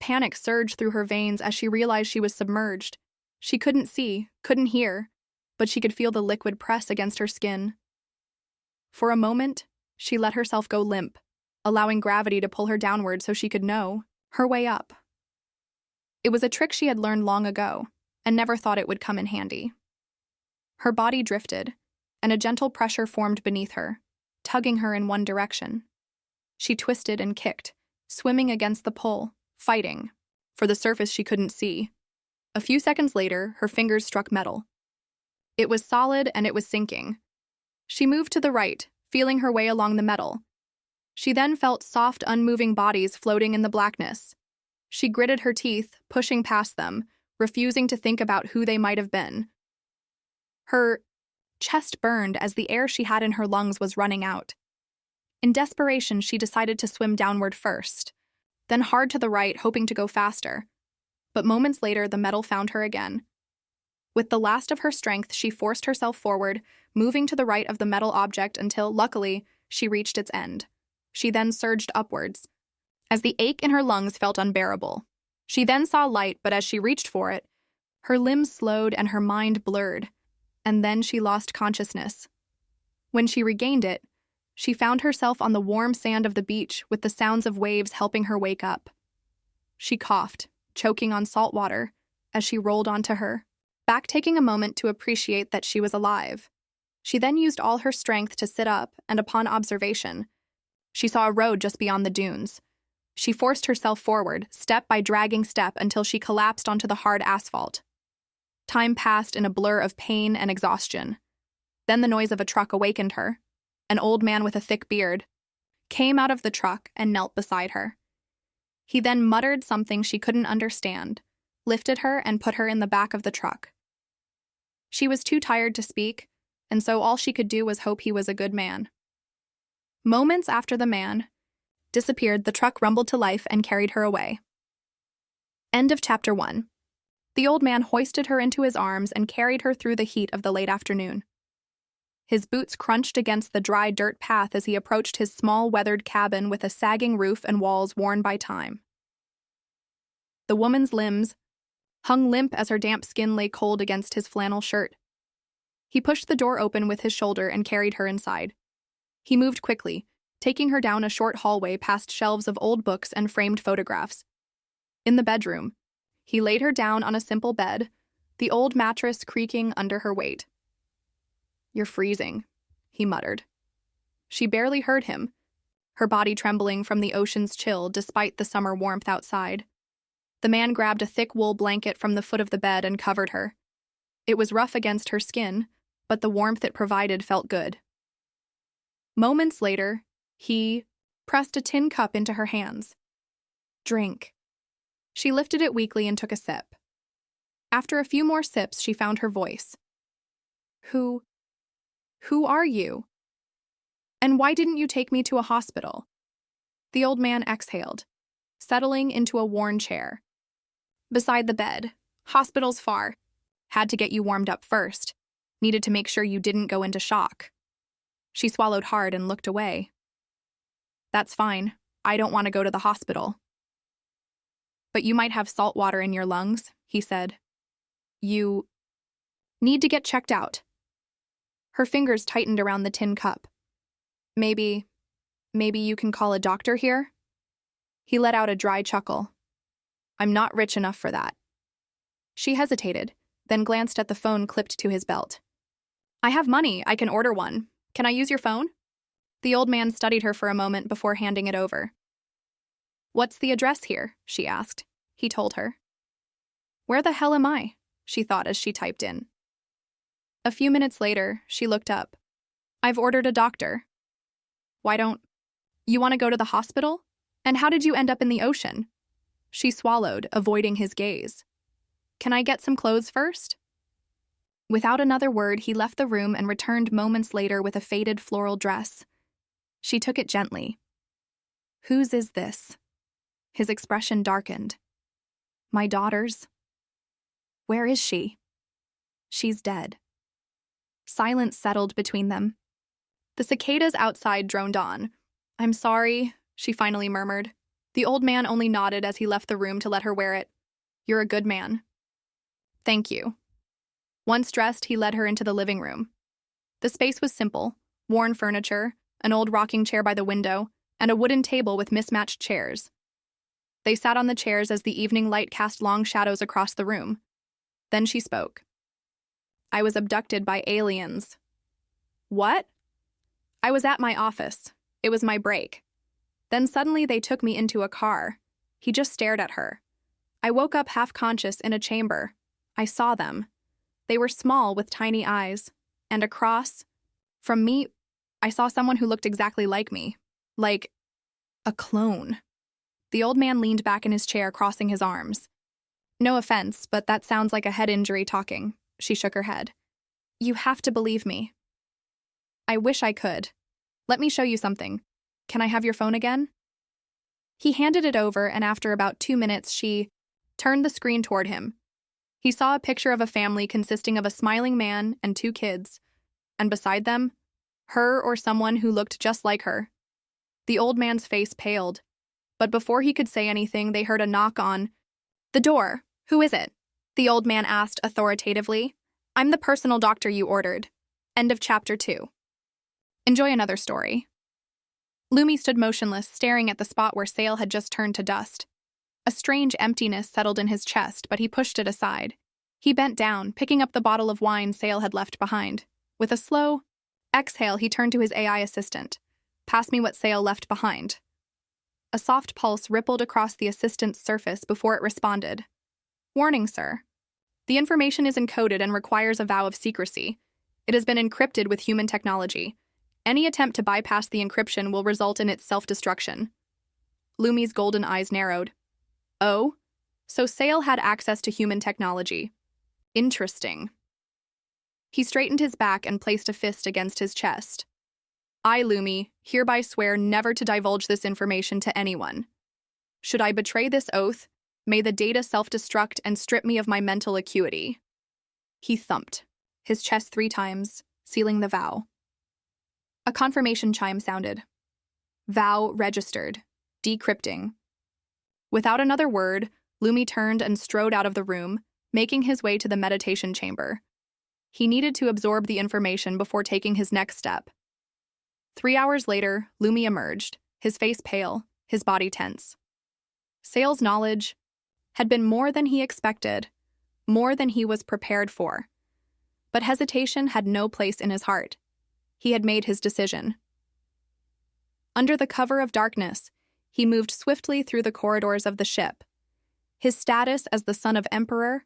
Panic surged through her veins as she realized she was submerged. She couldn't see, couldn't hear, but she could feel the liquid press against her skin. For a moment, she let herself go limp, allowing gravity to pull her downward so she could know her way up. It was a trick she had learned long ago, and never thought it would come in handy. Her body drifted, and a gentle pressure formed beneath her, tugging her in one direction. She twisted and kicked, swimming against the pull, fighting for the surface she couldn't see. A few seconds later, her fingers struck metal. It was solid and it was sinking. She moved to the right, feeling her way along the metal. She then felt soft, unmoving bodies floating in the blackness. She gritted her teeth, pushing past them, refusing to think about who they might have been. Her chest burned as the air she had in her lungs was running out. In desperation, she decided to swim downward first, then hard to the right, hoping to go faster. But moments later, the metal found her again. With the last of her strength, she forced herself forward, moving to the right of the metal object until, luckily, she reached its end. She then surged upwards, as the ache in her lungs felt unbearable. She then saw light, but as she reached for it, her limbs slowed and her mind blurred, and then she lost consciousness. When she regained it, she found herself on the warm sand of the beach with the sounds of waves helping her wake up. She coughed, choking on salt water, as she rolled onto her back, taking a moment to appreciate that she was alive. She then used all her strength to sit up, and upon observation, she saw a road just beyond the dunes. She forced herself forward, step by dragging step, until she collapsed onto the hard asphalt. Time passed in a blur of pain and exhaustion. Then the noise of a truck awakened her. An old man with a thick beard came out of the truck and knelt beside her. He then muttered something she couldn't understand, lifted her, and put her in the back of the truck. She was too tired to speak, and so all she could do was hope he was a good man. Moments after the man disappeared, the truck rumbled to life and carried her away. End of Chapter 1. The old man hoisted her into his arms and carried her through the heat of the late afternoon. His boots crunched against the dry dirt path as he approached his small, weathered cabin with a sagging roof and walls worn by time. The woman's limbs hung limp as her damp skin lay cold against his flannel shirt. He pushed the door open with his shoulder and carried her inside. He moved quickly, taking her down a short hallway past shelves of old books and framed photographs. In the bedroom, he laid her down on a simple bed, the old mattress creaking under her weight. "You're freezing," he muttered. She barely heard him, her body trembling from the ocean's chill despite the summer warmth outside. The man grabbed a thick wool blanket from the foot of the bed and covered her. It was rough against her skin, but the warmth it provided felt good. Moments later, he pressed a tin cup into her hands. "Drink." She lifted it weakly and took a sip. After a few more sips, she found her voice. Who are you? And why didn't you take me to a hospital?" The old man exhaled, settling into a worn chair beside the bed. "Hospital's far. Had to get you warmed up first. Needed to make sure you didn't go into shock." She swallowed hard and looked away. "That's fine. I don't want to go to the hospital." "But you might have salt water in your lungs," he said. "You need to get checked out." Her fingers tightened around the tin cup. Maybe you can call a doctor here?" He let out a dry chuckle. "I'm not rich enough for that." She hesitated, then glanced at the phone clipped to his belt. "I have money. I can order one. Can I use your phone?" The old man studied her for a moment before handing it over. "What's the address here?" she asked. He told her. "Where the hell am I?" she thought as she typed in. A few minutes later, she looked up. "I've ordered a doctor." "Why don't you want to go to the hospital? And how did you end up in the ocean?" She swallowed, avoiding his gaze. "Can I get some clothes first?" Without another word, he left the room and returned moments later with a faded floral dress. She took it gently. "Whose is this?" His expression darkened. "My daughter's." "Where is she?" "She's dead." Silence settled between them. The cicadas outside droned on. "I'm sorry," she finally murmured. The old man only nodded as he left the room to let her wear it. You're a good man. Thank you. Once dressed, he led her into the living room. The space was simple: worn furniture, an old rocking chair by the window, and a wooden table with mismatched chairs. They sat on the chairs as the evening light cast long shadows across the room. Then she spoke. I was abducted by aliens. What? I was at my office. It was my break. Then suddenly they took me into a car. He just stared at her. I woke up half-conscious in a chamber. I saw them. They were small with tiny eyes. And across, from me, I saw someone who looked exactly like me. Like a clone. The old man leaned back in his chair, crossing his arms. No offense, but that sounds like a head injury talking. She shook her head. You have to believe me. I wish I could. Let me show you something. Can I have your phone again? He handed it over, and after about 2 minutes, she turned the screen toward him. He saw a picture of a family consisting of a smiling man and 2 kids, and beside them, her or someone who looked just like her. The old man's face paled, but before he could say anything, they heard a knock on the door. Who is it? The old man asked authoritatively. I'm the personal doctor you ordered. End of chapter 2. Enjoy another story. Lumi stood motionless, staring at the spot where Sale had just turned to dust. A strange emptiness settled in his chest, but he pushed it aside. He bent down, picking up the bottle of wine Sale had left behind. With a slow exhale, he turned to his AI assistant. Pass me what Sale left behind. A soft pulse rippled across the assistant's surface before it responded. Warning, sir. The information is encoded and requires a vow of secrecy. It has been encrypted with human technology. Any attempt to bypass the encryption will result in its self-destruction. Lumi's golden eyes narrowed. Oh? So Sale had access to human technology. Interesting. He straightened his back and placed a fist against his chest. I, Lumi, hereby swear never to divulge this information to anyone. Should I betray this oath, may the data self-destruct and strip me of my mental acuity. He thumped his chest 3 times, sealing the vow. A confirmation chime sounded. Vow registered. Decrypting. Without another word, Lumi turned and strode out of the room, making his way to the meditation chamber. He needed to absorb the information before taking his next step. 3 hours later, Lumi emerged, his face pale, his body tense. Sale's knowledge had been more than he expected, more than he was prepared for. But hesitation had no place in his heart. He had made his decision. Under the cover of darkness, he moved swiftly through the corridors of the ship. His status as the son of Emperor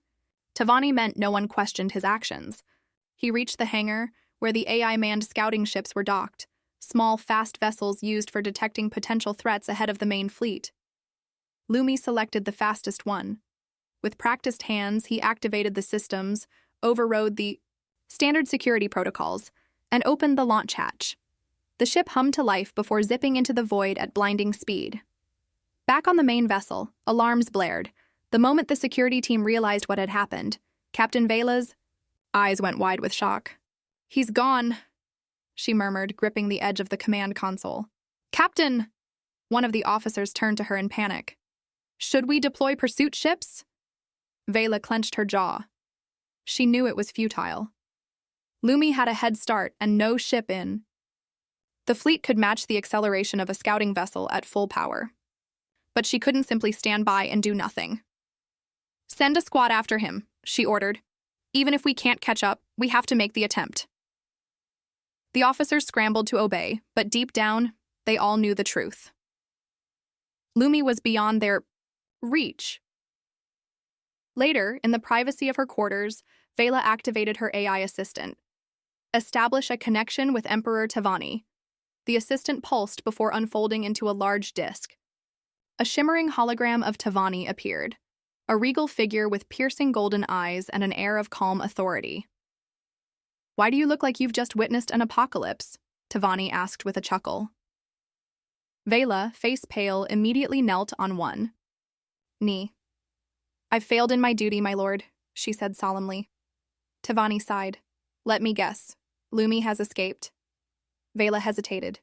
Tavani meant no one questioned his actions. He reached the hangar, where the AI-manned scouting ships were docked, small, fast vessels used for detecting potential threats ahead of the main fleet. Lumi selected the fastest one. With practiced hands, he activated the systems, overrode the standard security protocols, and opened the launch hatch. The ship hummed to life before zipping into the void at blinding speed. Back on the main vessel, alarms blared. The moment the security team realized what had happened, Captain Vela's eyes went wide with shock. He's gone, she murmured, gripping the edge of the command console. Captain! One of the officers turned to her in panic. Should we deploy pursuit ships? Vela clenched her jaw. She knew it was futile. Lumi had a head start and no ship in. The fleet could match the acceleration of a scouting vessel at full power. But she couldn't simply stand by and do nothing. Send a squad after him, she ordered. Even if we can't catch up, we have to make the attempt. The officers scrambled to obey, but deep down, they all knew the truth. Lumi was beyond their reach. Later, in the privacy of her quarters, Vela activated her AI assistant. Establish a connection with Emperor Tavani. The assistant pulsed before unfolding into a large disk. A shimmering hologram of Tavani appeared, a regal figure with piercing golden eyes and an air of calm authority. Why do you look like you've just witnessed an apocalypse? Tavani asked with a chuckle. Vela, face pale, immediately knelt on one knee. I've failed in my duty, my lord, she said solemnly. Tavani sighed. Let me guess. Lumi has escaped. Vela hesitated.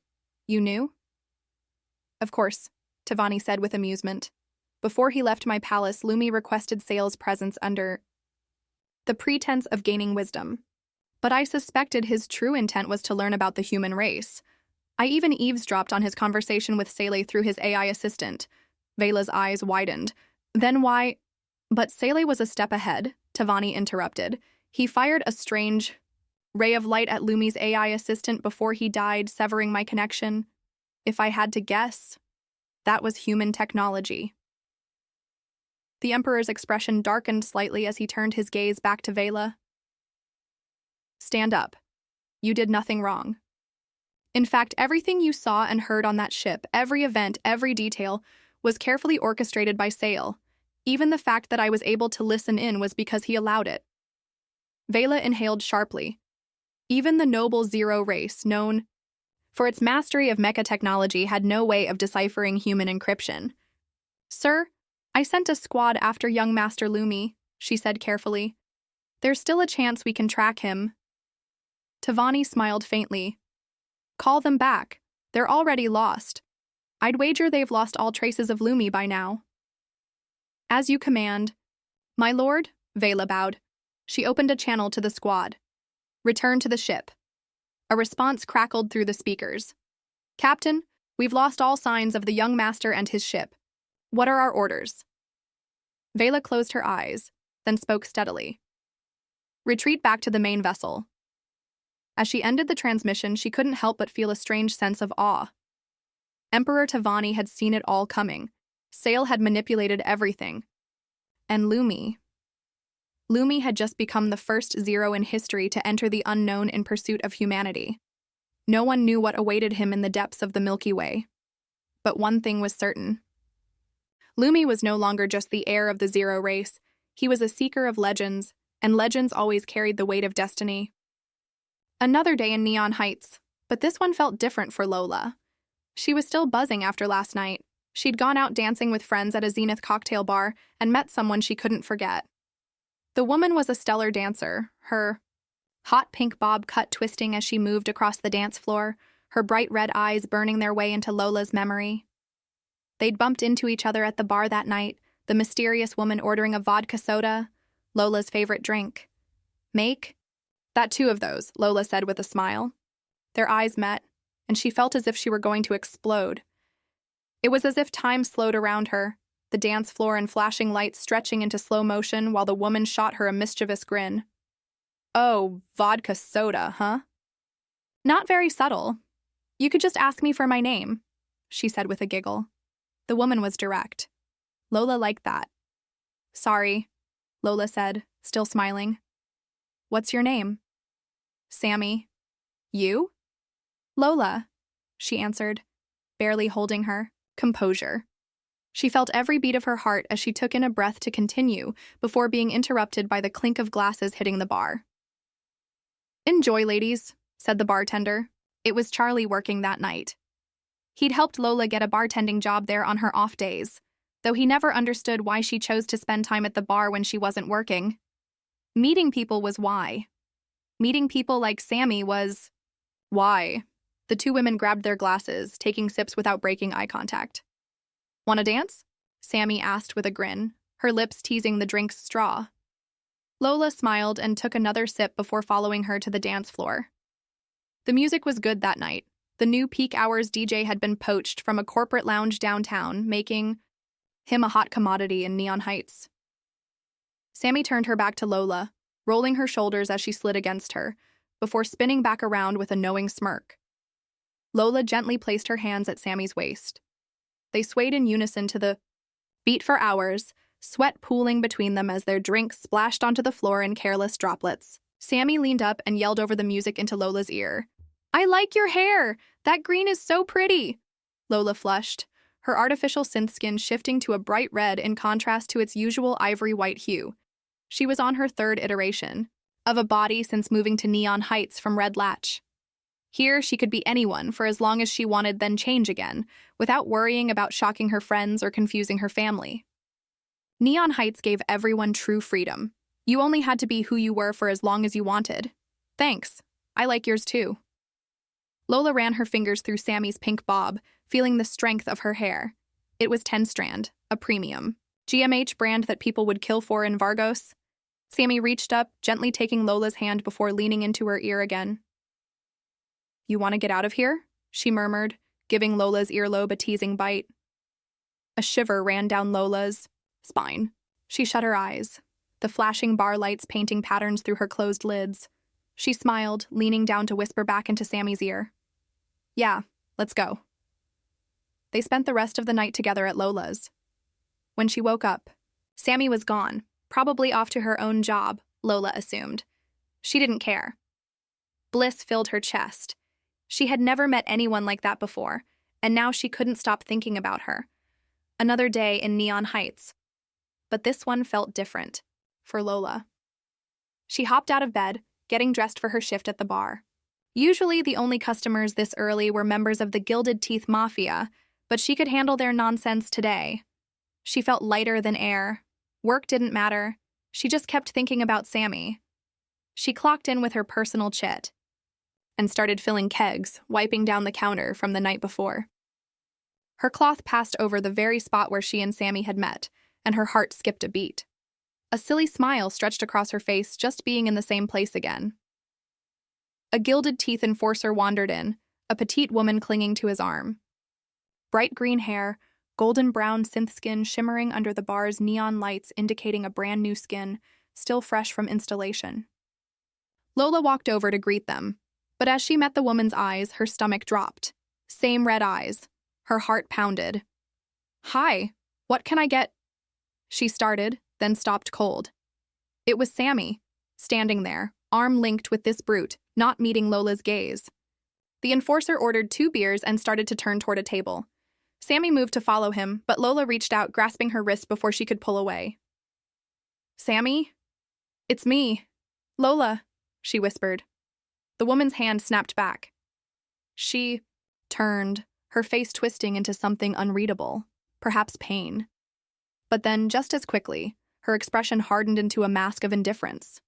You knew? Of course. Tavani said with amusement. Before he left my palace, Lumi requested Sale's presence under the pretense of gaining wisdom. But I suspected his true intent was to learn about the human race. I even eavesdropped on his conversation with Sale through his AI assistant. Vela's eyes widened. Then why? But Sale was a step ahead, Tavani interrupted. He fired a strange ray of light at Lumi's AI assistant before he died, severing my connection. If I had to guess, that was human technology. The Emperor's expression darkened slightly as he turned his gaze back to Vela. Stand up. You did nothing wrong. In fact, everything you saw and heard on that ship, every event, every detail, was carefully orchestrated by Sale. Even the fact that I was able to listen in was because he allowed it. Vela inhaled sharply. Even the noble Zero race, known for its mastery of mecha technology, had no way of deciphering human encryption. Sir, I sent a squad after young Master Lumi, she said carefully. There's still a chance we can track him. Tavani smiled faintly. Call them back. They're already lost. I'd wager they've lost all traces of Lumi by now. As you command. My lord, Vela bowed. She opened a channel to the squad. Return to the ship. A response crackled through the speakers. Captain, we've lost all signs of the young master and his ship. What are our orders? Vela closed her eyes, then spoke steadily. Retreat back to the main vessel. As she ended the transmission, she couldn't help but feel a strange sense of awe. Emperor Tavani had seen it all coming. Sale had manipulated everything. And Lumi had just become the first Zero in history to enter the unknown in pursuit of humanity. No one knew what awaited him in the depths of the Milky Way. But one thing was certain. Lumi was no longer just the heir of the Zero race. He was a seeker of legends, and legends always carried the weight of destiny. Another day in Neon Heights, but this one felt different for Lola. She was still buzzing after last night. She'd gone out dancing with friends at a Zenith cocktail bar and met someone she couldn't forget. The woman was a stellar dancer, her hot pink bob cut twisting as she moved across the dance floor, her bright red eyes burning their way into Lola's memory. They'd bumped into each other at the bar that night, the mysterious woman ordering a vodka soda, Lola's favorite drink. Make? That two of those, Lola said with a smile. Their eyes met, and she felt as if she were going to explode. It was as if time slowed around her, the dance floor and flashing lights stretching into slow motion while the woman shot her a mischievous grin. Oh, vodka soda, huh? Not very subtle. You could just ask me for my name, she said with a giggle. The woman was direct. Lola liked that. Sorry, Lola said, still smiling. What's your name? Sammy. You? Lola, she answered, barely holding her composure. She felt every beat of her heart as she took in a breath to continue before being interrupted by the clink of glasses hitting the bar. Enjoy, ladies, said the bartender. It was Charlie working that night. He'd helped Lola get a bartending job there on her off days, though he never understood why she chose to spend time at the bar when she wasn't working. Meeting people was why. Meeting people like Sammy was why. The two women grabbed their glasses, taking sips without breaking eye contact. Want to dance? Sammy asked with a grin, her lips teasing the drink's straw. Lola smiled and took another sip before following her to the dance floor. The music was good that night. The new peak hours DJ had been poached from a corporate lounge downtown, making him a hot commodity in Neon Heights. Sammy turned her back to Lola, rolling her shoulders as she slid against her, before spinning back around with a knowing smirk. Lola gently placed her hands at Sammy's waist. They swayed in unison to the beat for hours, sweat pooling between them as their drinks splashed onto the floor in careless droplets. Sammy leaned up and yelled over the music into Lola's ear. I like your hair! That green is so pretty! Lola flushed, her artificial synth skin shifting to a bright red in contrast to its usual ivory white hue. She was on her third iteration of a body since moving to Neon Heights from Red Latch. Here, she could be anyone for as long as she wanted, then change again, without worrying about shocking her friends or confusing her family. Neon Heights gave everyone true freedom. You only had to be who you were for as long as you wanted. Thanks. I like yours too. Lola ran her fingers through Sammy's pink bob, feeling the strength of her hair. It was 10 strand, a premium. GMH brand that people would kill for in Vargos. Sammy reached up, gently taking Lola's hand before leaning into her ear again. "You want to get out of here?" she murmured, giving Lola's earlobe a teasing bite. A shiver ran down Lola's spine. She shut her eyes, the flashing bar lights painting patterns through her closed lids. She smiled, leaning down to whisper back into Sammy's ear. "Yeah, let's go." They spent the rest of the night together at Lola's. When she woke up, Sammy was gone, probably off to her own job, Lola assumed. She didn't care. Bliss filled her chest. She had never met anyone like that before, and now she couldn't stop thinking about her. Another day in Neon Heights. But this one felt different, for Lola. She hopped out of bed, getting dressed for her shift at the bar. Usually the only customers this early were members of the Gilded Teeth Mafia, but she could handle their nonsense today. She felt lighter than air. Work didn't matter. She just kept thinking about Sammy. She clocked in with her personal chit and started filling kegs, wiping down the counter from the night before. Her cloth passed over the very spot where she and Sammy had met, and her heart skipped a beat. A silly smile stretched across her face just being in the same place again. A Gilded Teeth enforcer wandered in, a petite woman clinging to his arm. Bright green hair, golden brown synth skin shimmering under the bar's neon lights indicating a brand new skin, still fresh from installation. Lola walked over to greet them, but as she met the woman's eyes, her stomach dropped. Same red eyes. Her heart pounded. "Hi, what can I get?" She started, then stopped cold. It was Sammy, standing there, arm linked with this brute, not meeting Lola's gaze. The enforcer ordered 2 beers and started to turn toward a table. Sammy moved to follow him, but Lola reached out, grasping her wrist before she could pull away. "Sammy? It's me. Lola," she whispered. The woman's hand snapped back. She turned, her face twisting into something unreadable, perhaps pain. But then, just as quickly, her expression hardened into a mask of indifference.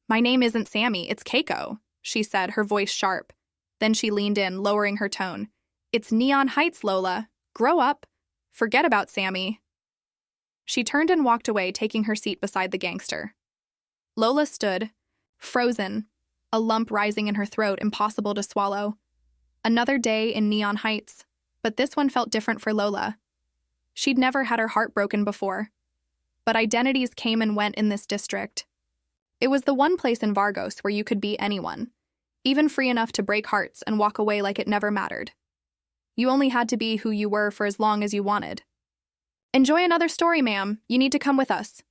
"My name isn't Sammy, it's Keiko," she said, her voice sharp. Then she leaned in, lowering her tone. "It's Neon Heights, Lola. Grow up. Forget about Sammy." She turned and walked away, taking her seat beside the gangster. Lola stood, frozen, a lump rising in her throat, impossible to swallow. Another day in Neon Heights, but this one felt different for Lola. She'd never had her heart broken before. But identities came and went in this district. It was the one place in Vargos where you could be anyone, even free enough to break hearts and walk away like it never mattered. You only had to be who you were for as long as you wanted. "Enjoy another story, ma'am. You need to come with us."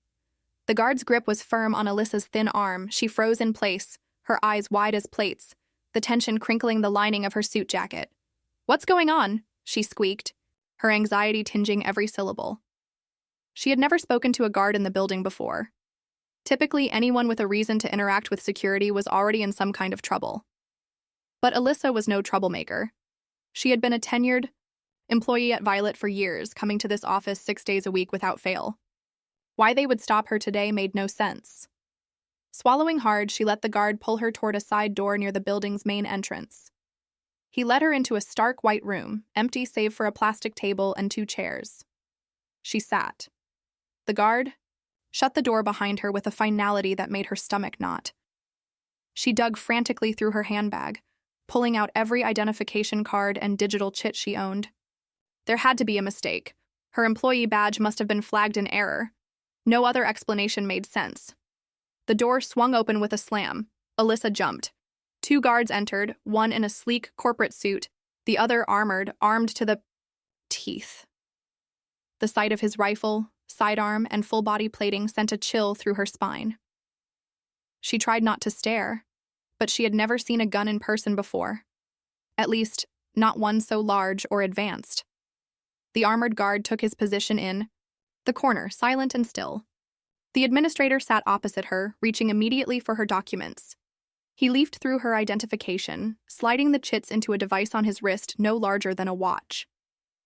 The guard's grip was firm on Alyssa's thin arm. She froze in place, her eyes wide as plates, the tension crinkling the lining of her suit jacket. "What's going on?" she squeaked, her anxiety tinging every syllable. She had never spoken to a guard in the building before. Typically, anyone with a reason to interact with security was already in some kind of trouble. But Alyssa was no troublemaker. She had been a tenured employee at Violet for years, coming to this office 6 days a week without fail. Why they would stop her today made no sense. Swallowing hard, she let the guard pull her toward a side door near the building's main entrance. He led her into a stark white room, empty save for a plastic table and 2 chairs. She sat. The guard shut the door behind her with a finality that made her stomach knot. She dug frantically through her handbag, pulling out every identification card and digital chit she owned. There had to be a mistake. Her employee badge must have been flagged in error. No other explanation made sense. The door swung open with a slam. Alyssa jumped. 2 guards entered, one in a sleek corporate suit, the other armored, armed to the teeth. The sight of his rifle, sidearm, and full-body plating sent a chill through her spine. She tried not to stare, but she had never seen a gun in person before. At least, not one so large or advanced. The armored guard took his position in the corner, silent and still. The administrator sat opposite her, reaching immediately for her documents. He leafed through her identification, sliding the chits into a device on his wrist no larger than a watch.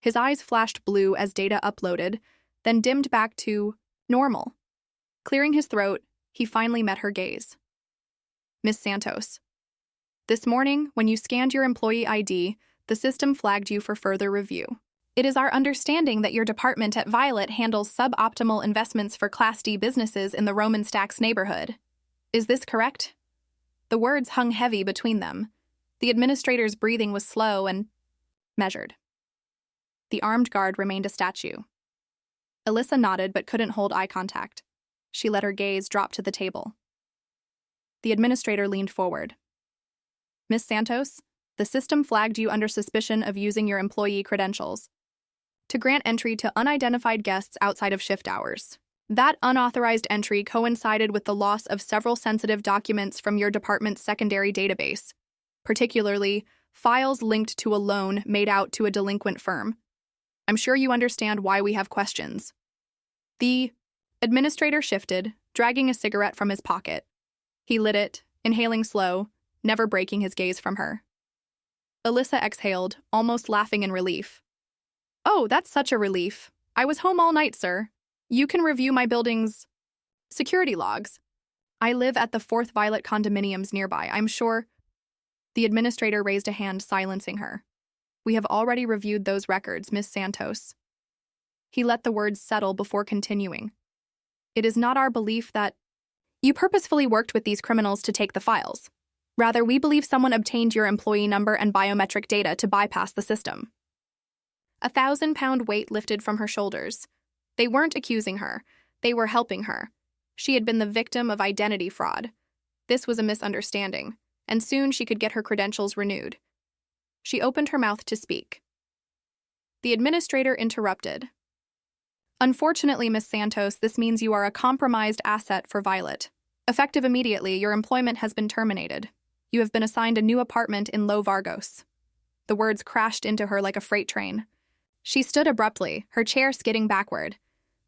His eyes flashed blue as data uploaded, then dimmed back to normal. Clearing his throat, he finally met her gaze. "Miss Santos, this morning, when you scanned your employee ID, the system flagged you for further review. It is our understanding that your department at Violet handles suboptimal investments for Class D businesses in the Roman Stacks neighborhood. Is this correct? The words hung heavy between them. The administrator's breathing was slow and measured. The armed guard remained a statue. Alyssa nodded but couldn't hold eye contact. She let her gaze drop to the table. The administrator leaned forward. Miss Santos, the system flagged you under suspicion of using your employee credentials to grant entry to unidentified guests outside of shift hours. That unauthorized entry coincided with the loss of several sensitive documents from your department's secondary database, particularly files linked to a loan made out to a delinquent firm. I'm sure you understand why we have questions. The administrator shifted, dragging a cigarette from his pocket. He lit it, inhaling slow, never breaking his gaze from her. Alyssa exhaled, almost laughing in relief. Oh, that's such a relief. I was home all night, sir. You can review my building's security logs. I live at the 4th Violet condominiums nearby, I'm sure. The administrator raised a hand, silencing her. We have already reviewed those records, Miss Santos. He let the words settle before continuing. It is not our belief that you purposefully worked with these criminals to take the files. Rather, we believe someone obtained your employee number and biometric data to bypass the system. A 1,000-pound weight lifted from her shoulders. They weren't accusing her. They were helping her. She had been the victim of identity fraud. This was a misunderstanding, and soon she could get her credentials renewed. She opened her mouth to speak. The administrator interrupted. Unfortunately, Miss Santos, this means you are a compromised asset for Violet. Effective immediately, your employment has been terminated. You have been assigned a new apartment in Lo Vargos. The words crashed into her like a freight train. She stood abruptly, her chair skidding backward.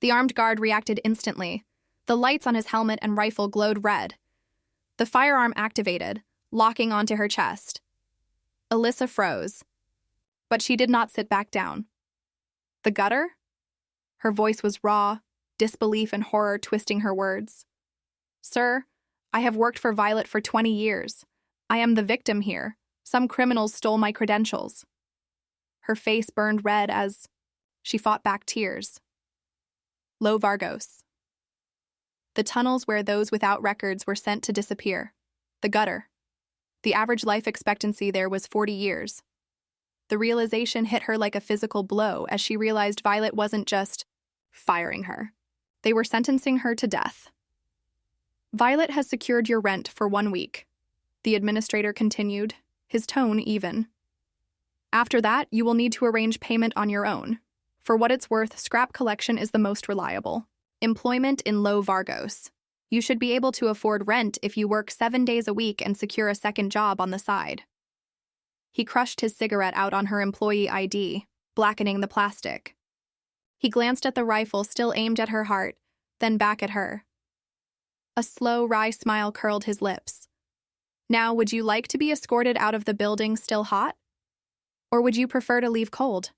The armed guard reacted instantly. The lights on his helmet and rifle glowed red. The firearm activated, locking onto her chest. Alyssa froze. But she did not sit back down. The gutter? Her voice was raw, disbelief and horror twisting her words. Sir, I have worked for Violet for 20 years. I am the victim here. Some criminals stole my credentials. Her face burned red as she fought back tears. Lo Vargos. The tunnels where those without records were sent to disappear. The gutter. The average life expectancy there was 40 years. The realization hit her like a physical blow as she realized Violet wasn't just firing her. They were sentencing her to death. Violet has secured your rent for 1 week, the administrator continued, his tone even. After that, you will need to arrange payment on your own. For what it's worth, scrap collection is the most reliable. Employment in Lo Vargos. You should be able to afford rent if you work 7 days a week and secure a second job on the side. He crushed his cigarette out on her employee ID, blackening the plastic. He glanced at the rifle still aimed at her heart, then back at her. A slow, wry smile curled his lips. Now, would you like to be escorted out of the building still hot? Or would you prefer to leave cold?